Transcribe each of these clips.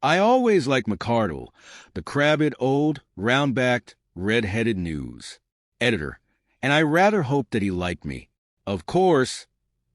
I always liked McCardle, the crabbed old, round-backed, red-headed news editor, and I rather hoped that he liked me. Of course,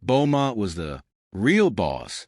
Beaumont was the real boss,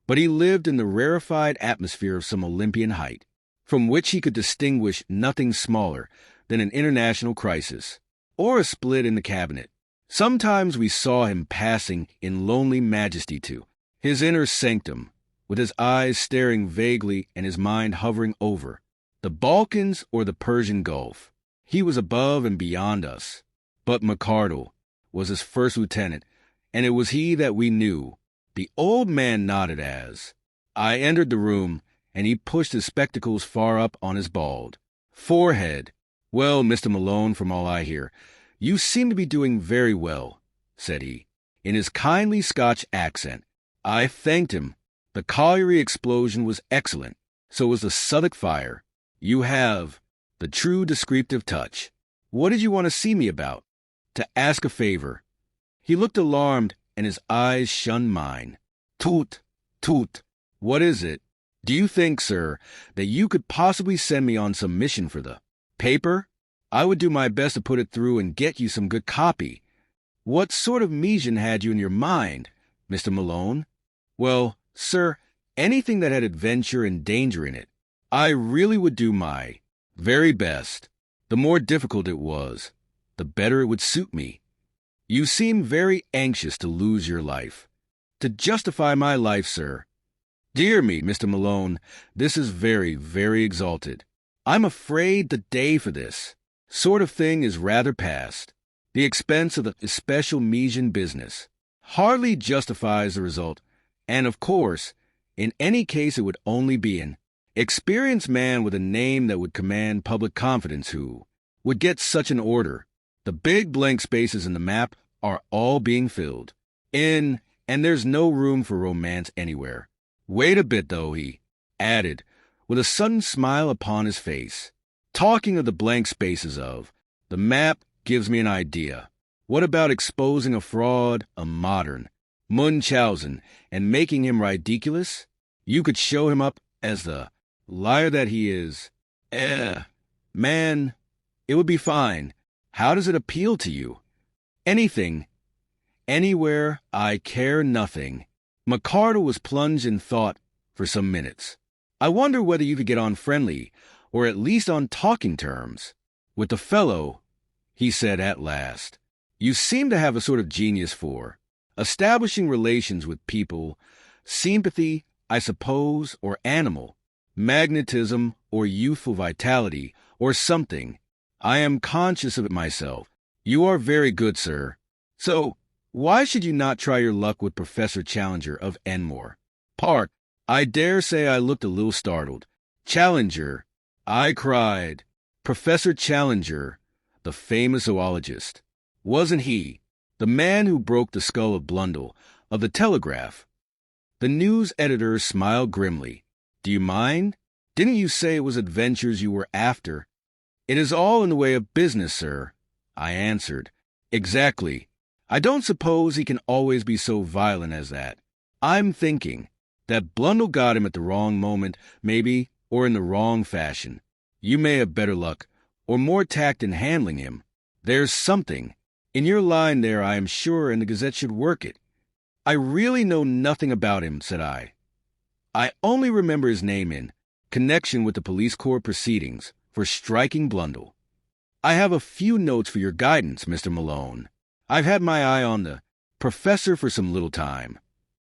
but he lived in the rarefied atmosphere of some Olympian height, from which he could distinguish nothing smaller than an international crisis or a split in the cabinet. Sometimes we saw him passing in lonely majesty to his inner sanctum, with his eyes staring vaguely and his mind hovering over the Balkans or the Persian Gulf. He was above and beyond us. But McCardle was his first lieutenant, and it was he that we knew. The old man nodded as I entered the room, and he pushed his spectacles far up on his bald forehead. "Well, Mr. Malone, from all I hear, you seem to be doing very well," said he, in his kindly Scotch accent. I thanked him. The colliery explosion was excellent. So was the Southwark fire. You have the true descriptive touch. What did you want to see me about? To ask a favor. He looked alarmed, and his eyes shunned mine. Toot, toot. What is it? Do you think, sir, that you could possibly send me on some mission for the paper? I would do my best to put it through and get you some good copy. What sort of mission had you in your mind, Mr. Malone? Well, sir, anything that had adventure and danger in it. I really would do my very best. The more difficult it was, the better it would suit me. You seem very anxious to lose your life. To justify my life, sir. Dear me, Mr. Malone, this is very, very exalted. I'm afraid the day for this sort of thing is rather past. The expense of the special mission business hardly justifies the result, and of course, in any case it would only be an experienced man with a name that would command public confidence who would get such an order. The big blank spaces in the map are all being filled in, and there's no room for romance anywhere. Wait a bit, though, he added, with a sudden smile upon his face. Talking of the blank spaces of the map gives me an idea. What about exposing a fraud, a modern Munchausen, and making him ridiculous? You could show him up as the liar that he is. Man, it would be fine. How does it appeal to you? Anything. Anywhere. I care nothing. McCardle was plunged in thought for some minutes. I wonder whether you could get on friendly, or at least on talking terms, with the fellow, he said at last. You seem to have a sort of genius for establishing relations with people, sympathy, I suppose, or animal, magnetism, or youthful vitality, or something. I am conscious of it myself. You are very good, sir. So, why should you not try your luck with Professor Challenger of Enmore Park? I dare say I looked a little startled. Challenger, I cried. Professor Challenger, the famous zoologist. Wasn't he the man who broke the skull of Blundell, of the Telegraph? The news editor smiled grimly. Do you mind? Didn't you say it was adventures you were after? It is all in the way of business, sir, I answered. Exactly. I don't suppose he can always be so violent as that. I'm thinking that Blundell got him at the wrong moment, maybe, or in the wrong fashion. You may have better luck, or more tact in handling him. There's something in your line there, I am sure, and the Gazette should work it. I really know nothing about him, said I. I only remember his name in connection with the police court proceedings for striking Blundell. I have a few notes for your guidance, Mr. Malone. I've had my eye on the professor for some little time.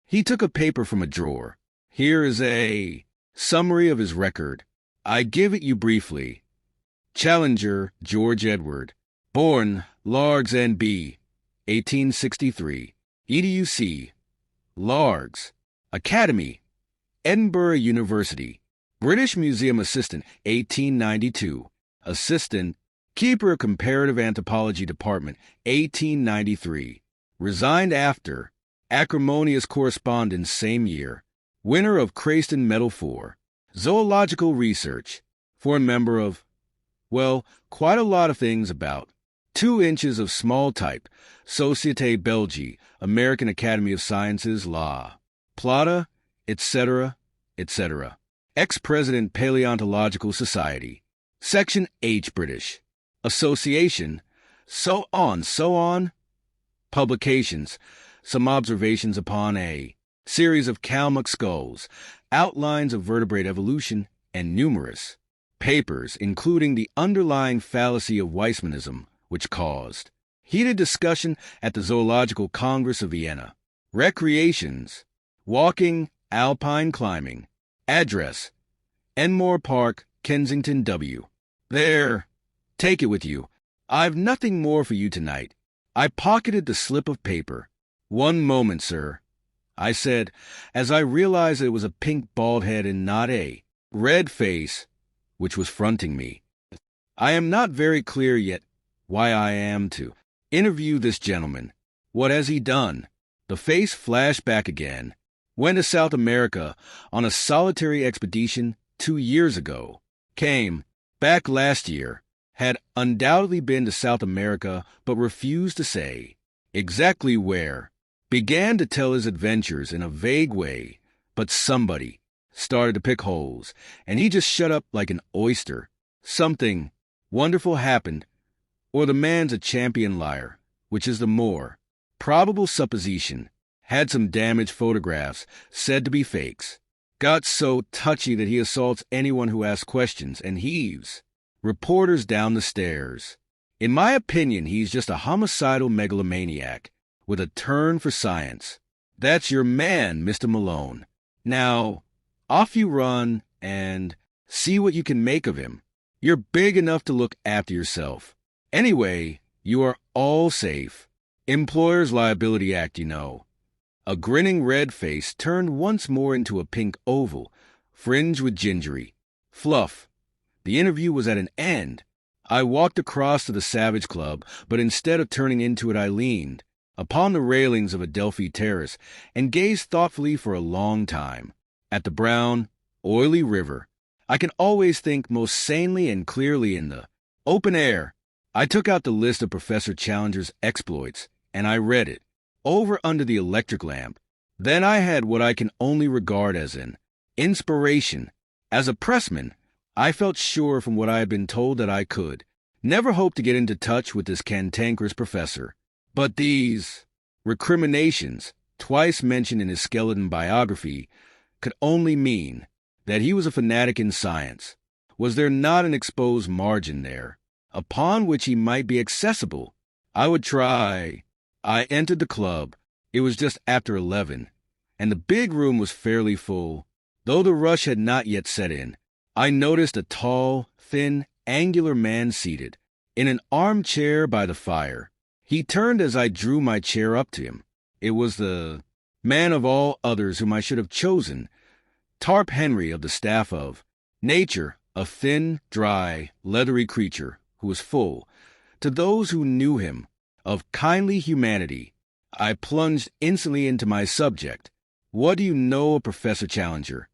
He took a paper from a drawer. Here is a summary of his record. I give it you briefly. Challenger, George Edward. Born, Largs N.B., 1863. EDUC, Largs. Academy, Edinburgh University. British Museum Assistant, 1892. Assistant, Keeper of Comparative Anthropology Department, 1893. Resigned after. Acrimonious correspondence same year. Winner of Crayston Medal for Zoological Research. Foreign member of, well, quite a lot of things about 2 inches of small type. Société Belgique, American Academy of Sciences, La Plata, etc., etc. Ex-President Paleontological Society. Section H British. Association. So on. Publications. Some observations upon a series of Kalmuk skulls, outlines of vertebrate evolution, and numerous papers, including the underlying fallacy of Weissmanism, which caused heated discussion at the Zoological Congress of Vienna. Recreations. Walking, alpine climbing. Address. Enmore Park, Kensington, W. There. Take it with you. I've nothing more for you tonight. I pocketed the slip of paper. One moment, sir, I said, as I realized it was a pink bald head and not a red face which was fronting me. I am not very clear yet why I am to interview this gentleman. What has he done? The face flashed back again. Went to South America on a solitary expedition 2 years ago. Came back last year. Had undoubtedly been to South America, but refused to say exactly where. Began to tell his adventures in a vague way, but somebody started to pick holes, and he just shut up like an oyster. Something wonderful happened, or the man's a champion liar, which is the more probable supposition. Had some damaged photographs, said to be fakes. Got so touchy that he assaults anyone who asks questions and heaves reporters down the stairs. In my opinion, he's just a homicidal megalomaniac with a turn for science. That's your man, Mr. Malone. Now, off you run and see what you can make of him. You're big enough to look after yourself. Anyway, you are all safe. Employers' Liability Act, you know. A grinning red face turned once more into a pink oval, fringed with gingery fluff. The interview was at an end. I walked across to the Savage Club, but instead of turning into it, I leaned upon the railings of Adelphi Terrace and gazed thoughtfully for a long time at the brown, oily river. I can always think most sanely and clearly in the open air. I took out the list of Professor Challenger's exploits, and I read it over under the electric lamp. Then I had what I can only regard as an inspiration. As a pressman, I felt sure from what I had been told that I could never hope to get into touch with this cantankerous professor. But these recriminations, twice mentioned in his skeleton biography, could only mean that he was a fanatic in science. Was there not an exposed margin there, upon which he might be accessible? I would try. I entered the club. It was just after 11, and the big room was fairly full, though the rush had not yet set in. I noticed a tall, thin, angular man seated in an armchair by the fire. He turned as I drew my chair up to him. It was the man of all others whom I should have chosen, Tarp Henry of the staff of Nature, a thin, dry, leathery creature who was full, to those who knew him, of kindly humanity. I plunged instantly into my subject. What do you know of Professor Challenger?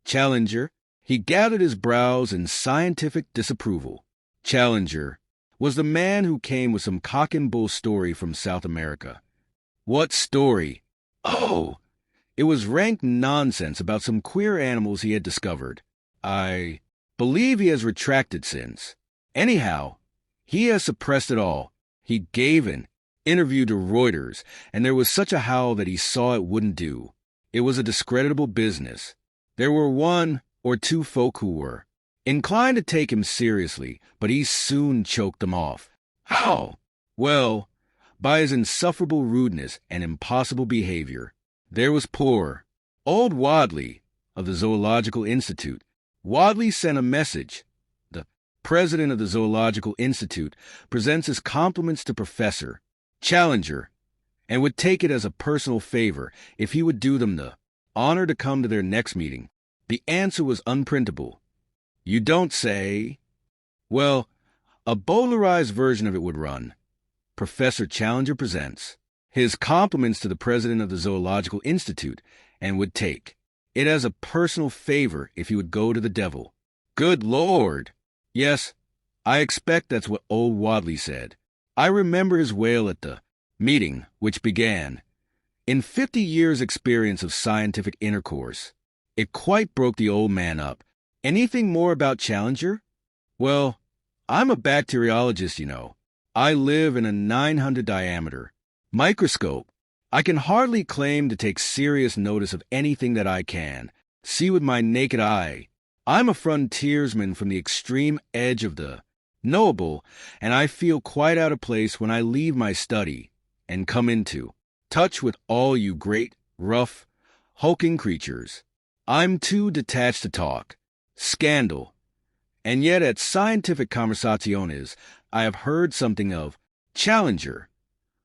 Challenger. He gathered his brows in scientific disapproval. Challenger was the man who came with some cock-and-bull story from South America. What story? Oh, it was rank nonsense about some queer animals he had discovered. I believe he has retracted since. Anyhow, he has suppressed it all. He gave an interview to Reuters, and there was such a howl that he saw it wouldn't do. It was a discreditable business. There were 1 or 2 folk who were inclined to take him seriously, but he soon choked them off. How? Well, by his insufferable rudeness and impossible behavior. There was poor old Wadley of the Zoological Institute. Wadley sent a message. The president of the Zoological Institute presents his compliments to Professor Challenger and would take it as a personal favor if he would do them the honor to come to their next meeting. The answer was unprintable. You don't say? Well, a bowlerized version of it would run. Professor Challenger presents his compliments to the president of the Zoological Institute and would take it as a personal favor if he would go to the devil. Good Lord! Yes, I expect that's what old Wadley said. I remember his wail at the meeting, which began, "In 50 years' experience of scientific intercourse." It quite broke the old man up. Anything more about Challenger? Well, I'm a bacteriologist, you know. I live in a 900 diameter microscope. I can hardly claim to take serious notice of anything that I can see with my naked eye. I'm a frontiersman from the extreme edge of the knowable, and I feel quite out of place when I leave my study and come into touch with all you great, rough, hulking creatures. I'm too detached to talk. Scandal. And yet at Scientific Conversaciones, I have heard something of Challenger,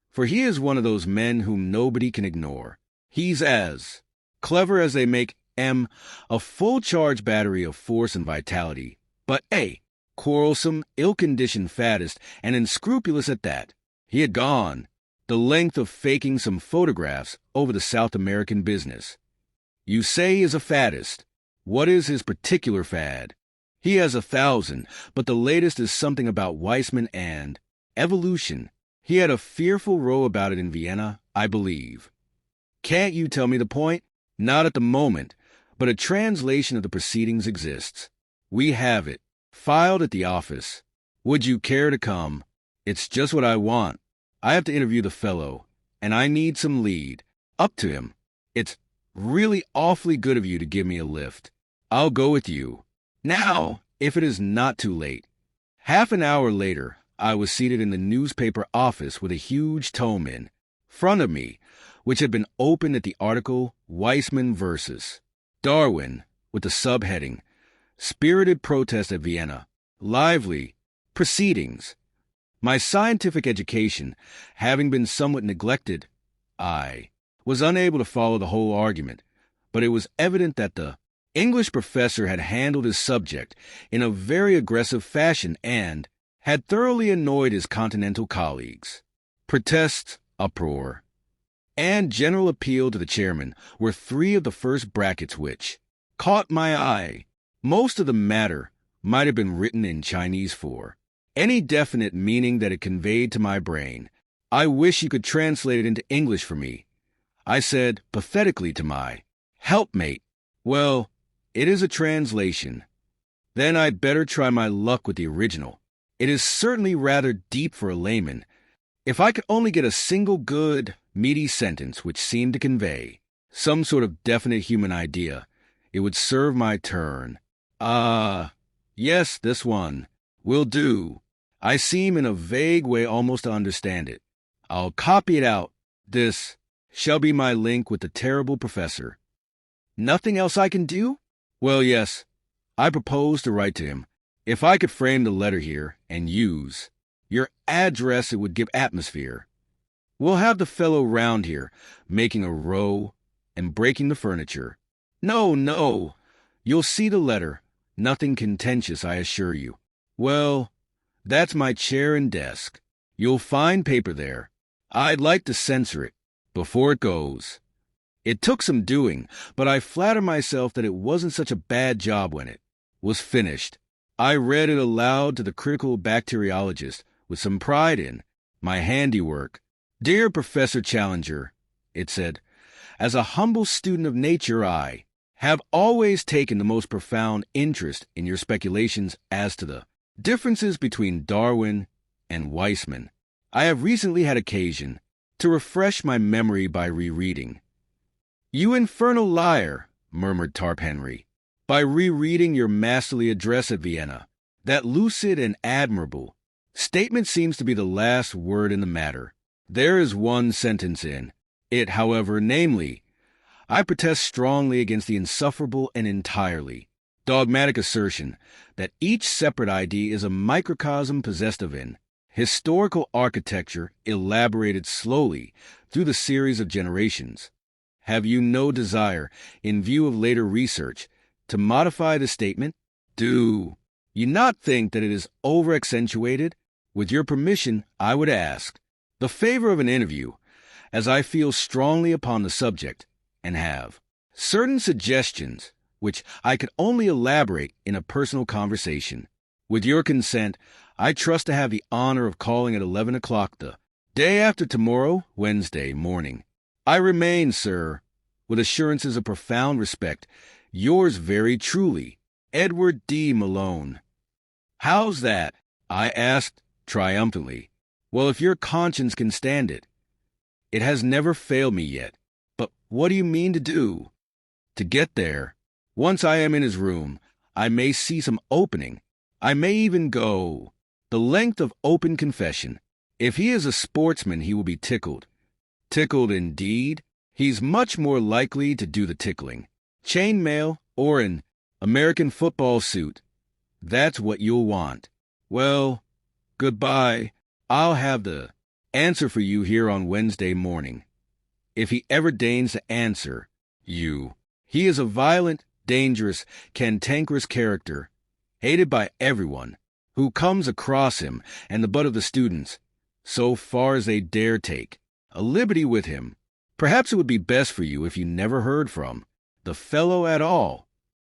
for he is one of those men whom nobody can ignore. He's as clever as they make a full-charge battery of force and vitality, but quarrelsome, ill-conditioned faddist, and unscrupulous at that. He had gone the length of faking some photographs over the South American business. You say he is a faddist. What is his particular fad? He has 1,000, but the latest is something about Weissman and evolution. He had a fearful row about it in Vienna, I believe. Can't you tell me the point? Not at the moment, but a translation of the proceedings exists. We have it, filed at the office. Would you care to come? It's just what I want. I have to interview the fellow, and I need some lead. Up to him. It's really awfully good of you to give me a lift. I'll go with you. Now, if it is not too late. Half an hour later, I was seated in the newspaper office with a huge tome in front of me, which had been opened at the article Weissman versus Darwin, with the subheading, "Spirited Protest at Vienna. Lively Proceedings." My scientific education having been somewhat neglected, I was unable to follow the whole argument, but it was evident that the English professor had handled his subject in a very aggressive fashion and had thoroughly annoyed his continental colleagues. Protests, uproar, and general appeal to the chairman were three of the first brackets which caught my eye. Most of the matter might have been written in Chinese for any definite meaning that it conveyed to my brain. I wish you could translate it into English for me, I said pathetically to my helpmate. Well, it is a translation. Then I'd better try my luck with the original. It is certainly rather deep for a layman. If I could only get a single good, meaty sentence which seemed to convey some sort of definite human idea, it would serve my turn. Yes, this one will do. I seem in a vague way almost to understand it. I'll copy it out. This shall be my link with the terrible professor. Nothing else I can do? Well, yes. I propose to write to him. If I could frame the letter here and use your address, it would give atmosphere. We'll have the fellow round here, making a row and breaking the furniture. No. You'll see the letter. Nothing contentious, I assure you. Well, that's my chair and desk. You'll find paper there. I'd like to censor it before it goes. It took some doing, but I flatter myself that it wasn't such a bad job when it was finished. I read it aloud to the critical bacteriologist with some pride in my handiwork. "Dear Professor Challenger," it said, "as a humble student of nature, I have always taken the most profound interest in your speculations as to the differences between Darwin and Weissman. I have recently had occasion to refresh my memory by rereading." "You infernal liar," murmured Tarp Henry. "By rereading your masterly address at Vienna. That lucid and admirable statement seems to be the last word in the matter. There is one sentence in it, however, namely, I protest strongly against the insufferable and entirely dogmatic assertion that each separate idea is a microcosm possessed of an historical architecture elaborated slowly through the series of generations. Have you no desire, in view of later research, to modify the statement? Do you not think that it is over-accentuated? With your permission, I would ask the favor of an interview, as I feel strongly upon the subject, and have certain suggestions, which I could only elaborate in a personal conversation. With your consent, I trust to have the honor of calling at 11 o'clock the day after tomorrow, Wednesday morning. I remain, sir, with assurances of profound respect, yours very truly, Edward D. Malone. How's that? I asked triumphantly. Well, if your conscience can stand it. It has never failed me yet. But what do you mean to do? To get there, once I am in his room, I may see some opening. I may even go the length of open confession. If he is a sportsman, he will be tickled. Tickled indeed. He's much more likely to do the tickling. Chainmail or an American football suit. That's what you'll want. Well, goodbye. I'll have the answer for you here on Wednesday morning. If he ever deigns to answer you. He is a violent, dangerous, cantankerous character, hated by everyone who comes across him and the butt of the students, so far as they dare take a liberty with him. Perhaps it would be best for you if you never heard from the fellow at all.